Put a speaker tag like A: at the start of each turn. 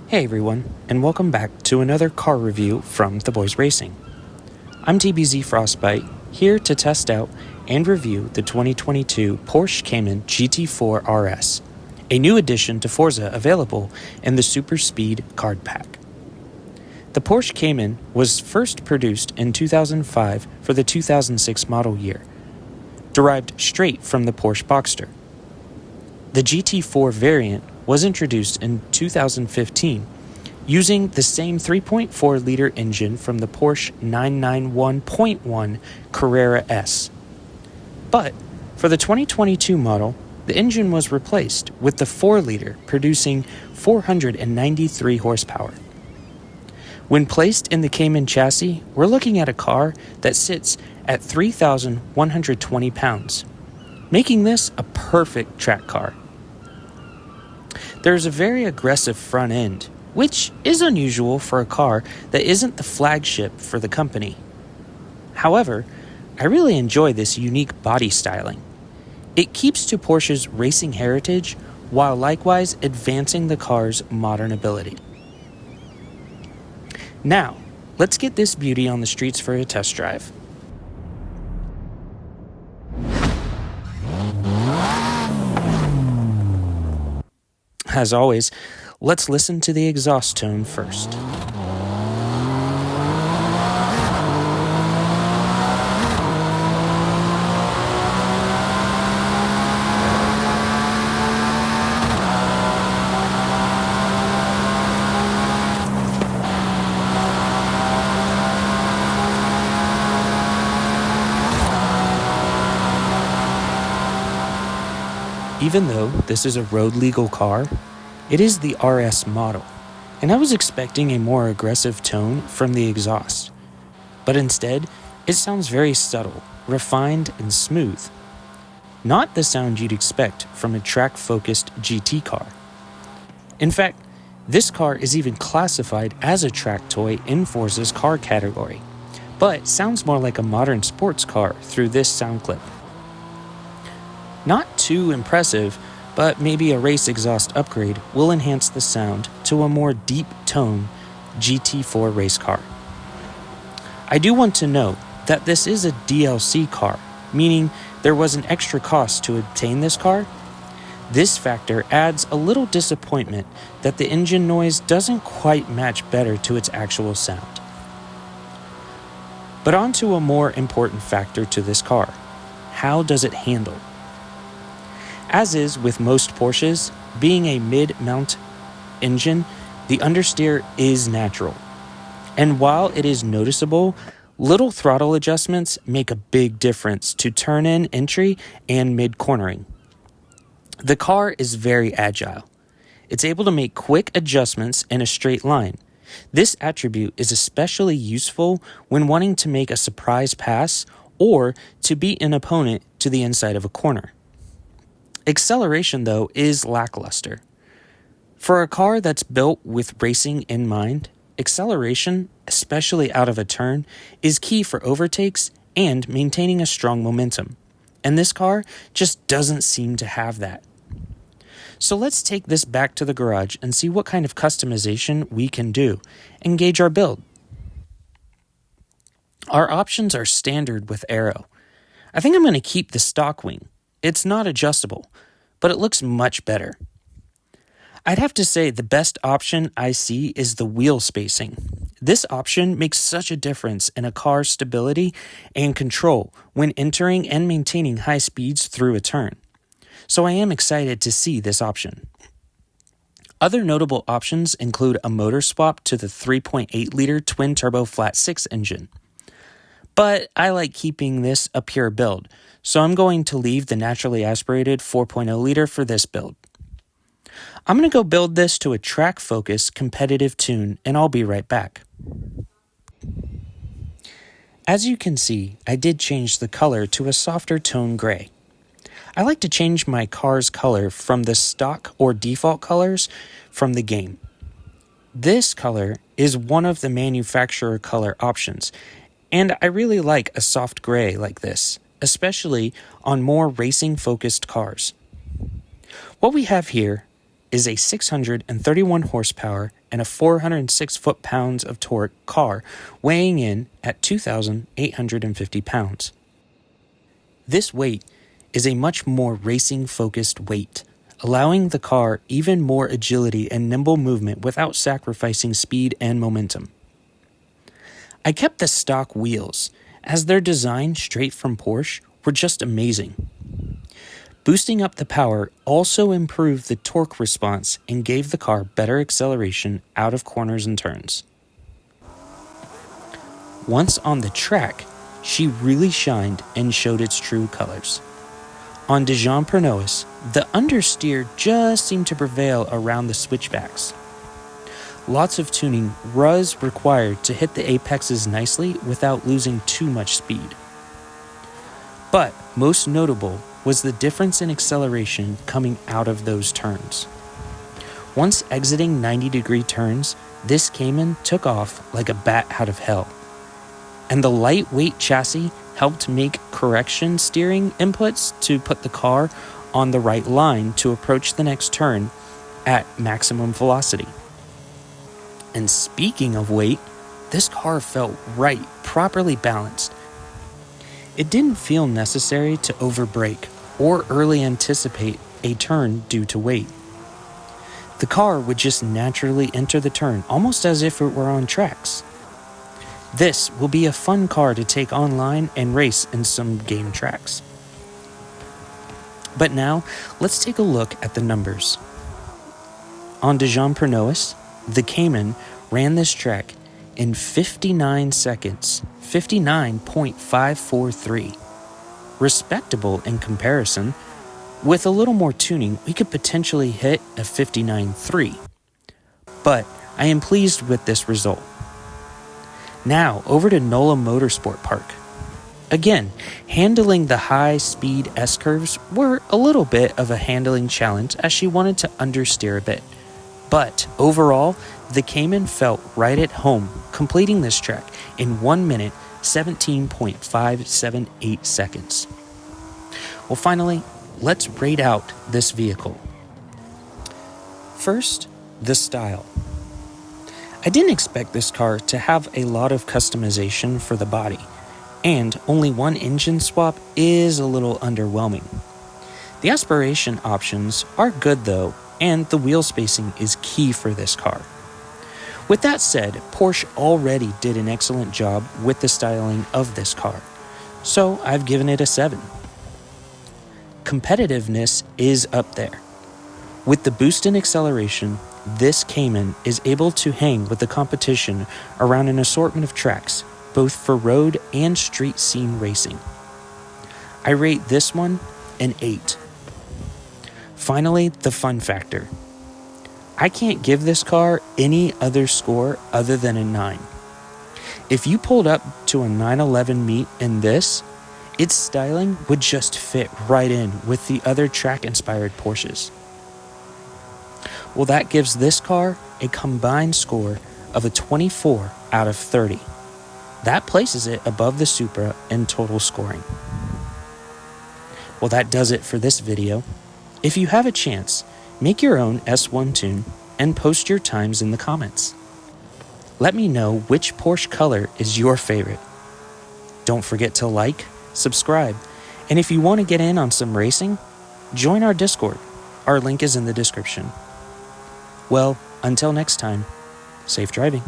A: Hey everyone, and welcome back to another car review from The Boys Racing. I'm TBZ Frostbite, here to test out and review the 2022 Porsche Cayman GT4 RS, a new addition to Forza available in the Super Speed card pack. The Porsche Cayman was first produced in 2005 for the 2006 model year, derived straight from the Porsche Boxster. The GT4 variant was introduced in 2015 using the same 3.4-liter engine from the Porsche 991.1 Carrera S. But for the 2022 model, the engine was replaced with the 4-liter producing 493 horsepower. When placed in the Cayman chassis, we're looking at a car that sits at 3,120 pounds, making this a perfect track car. There's a very aggressive front end, which is unusual for a car that isn't the flagship for the company. However, I really enjoy this unique body styling. It keeps to Porsche's racing heritage while likewise advancing the car's modern ability. Now, let's get this beauty on the streets for a test drive. As always, let's listen to the exhaust tone first. Even though this is a road-legal car, it is the RS model, and I was expecting a more aggressive tone from the exhaust. But instead, it sounds very subtle, refined, and smooth. Not the sound you'd expect from a track-focused GT car. In fact, this car is even classified as a track toy in Forza's car category, but sounds more like a modern sports car through this sound clip. Not too impressive, but maybe a race exhaust upgrade will enhance the sound to a more deep tone GT4 race car. I do want to note that this is a DLC car, meaning there was an extra cost to obtain this car. This factor adds a little disappointment that the engine noise doesn't quite match better to its actual sound. But on to a more important factor to this car. How does it handle? As is with most Porsches, being a mid-mount engine, the understeer is natural. And while it is noticeable, little throttle adjustments make a big difference to turn-in entry and mid-cornering. The car is very agile. It's able to make quick adjustments in a straight line. This attribute is especially useful when wanting to make a surprise pass or to beat an opponent to the inside of a corner. Acceleration, though, is lackluster. For a car that's built with racing in mind, acceleration, especially out of a turn, is key for overtakes and maintaining a strong momentum. And this car just doesn't seem to have that. So let's take this back to the garage and see what kind of customization we can do and gauge our build. Our options are standard with Aero. I think I'm going to keep the stock wing. It's not adjustable, but it looks much better. I'd have to say the best option I see is the wheel spacing. This option makes such a difference in a car's stability and control when entering and maintaining high speeds through a turn. So I am excited to see this option. Other notable options include a motor swap to the 3.8-liter twin-turbo flat-6 engine. But I like keeping this a pure build, so I'm going to leave the naturally aspirated 4.0-liter for this build. I'm going to go build this to a track-focused competitive tune, and I'll be right back. As you can see, I did change the color to a softer tone gray. I like to change my car's color from the stock or default colors from the game. This color is one of the manufacturer color options, and I really like a soft gray like this, especially on more racing-focused cars. What we have here is a 631 horsepower and a 406 foot-pounds of torque car weighing in at 2,850 pounds. This weight is a much more racing-focused weight, allowing the car even more agility and nimble movement without sacrificing speed and momentum. I kept the stock wheels, as their design straight from Porsche were just amazing. Boosting up the power also improved the torque response and gave the car better acceleration out of corners and turns. Once on the track, she really shined and showed its true colors. On Dijon-Pernouilles, the understeer just seemed to prevail around the switchbacks. Lots of tuning was required to hit the apexes nicely without losing too much speed. But most notable was the difference in acceleration coming out of those turns. Once exiting 90-degree turns, this Cayman took off like a bat out of hell. And the lightweight chassis helped make correction steering inputs to put the car on the right line to approach the next turn at maximum velocity. And speaking of weight, this car felt right, properly balanced. It didn't feel necessary to overbrake or early anticipate a turn due to weight. The car would just naturally enter the turn, almost as if it were on tracks. This will be a fun car to take online and race in some game tracks. But now, let's take a look at the numbers. On Dijon-Pernouilles, the Cayman ran this track in 59 seconds, 59.543. Respectable in comparison. With a little more tuning, we could potentially hit a 59.3. But I am pleased with this result. Now, over to NOLA Motorsport Park. Again, handling the high-speed S-curves were a little bit of a handling challenge as she wanted to understeer a bit. But overall, the Cayman felt right at home, completing this track in 1 minute, 17.578 seconds. Well, finally, let's rate out this vehicle. First, the style. I didn't expect this car to have a lot of customization for the body, and only one engine swap is a little underwhelming. The aspiration options are good though, and the wheel spacing is key for this car. With that said, Porsche already did an excellent job with the styling of this car, so I've given it a 7. Competitiveness is up there. With the boost in acceleration, this Cayman is able to hang with the competition around an assortment of tracks, both for road and street scene racing. I rate this one an 8. Finally, the fun factor. I can't give this car any other score other than a 9. If you pulled up to a 911 meet in this, its styling would just fit right in with the other track-inspired Porsches. Well, that gives this car a combined score of a 24 out of 30. That places it above the Supra in total scoring. Well, that does it for this video. If you have a chance, make your own S1 tune and post your times in the comments. Let me know which Porsche color is your favorite. Don't forget to like, subscribe, and if you want to get in on some racing, join our Discord. Our link is in the description. Well, until next time, safe driving.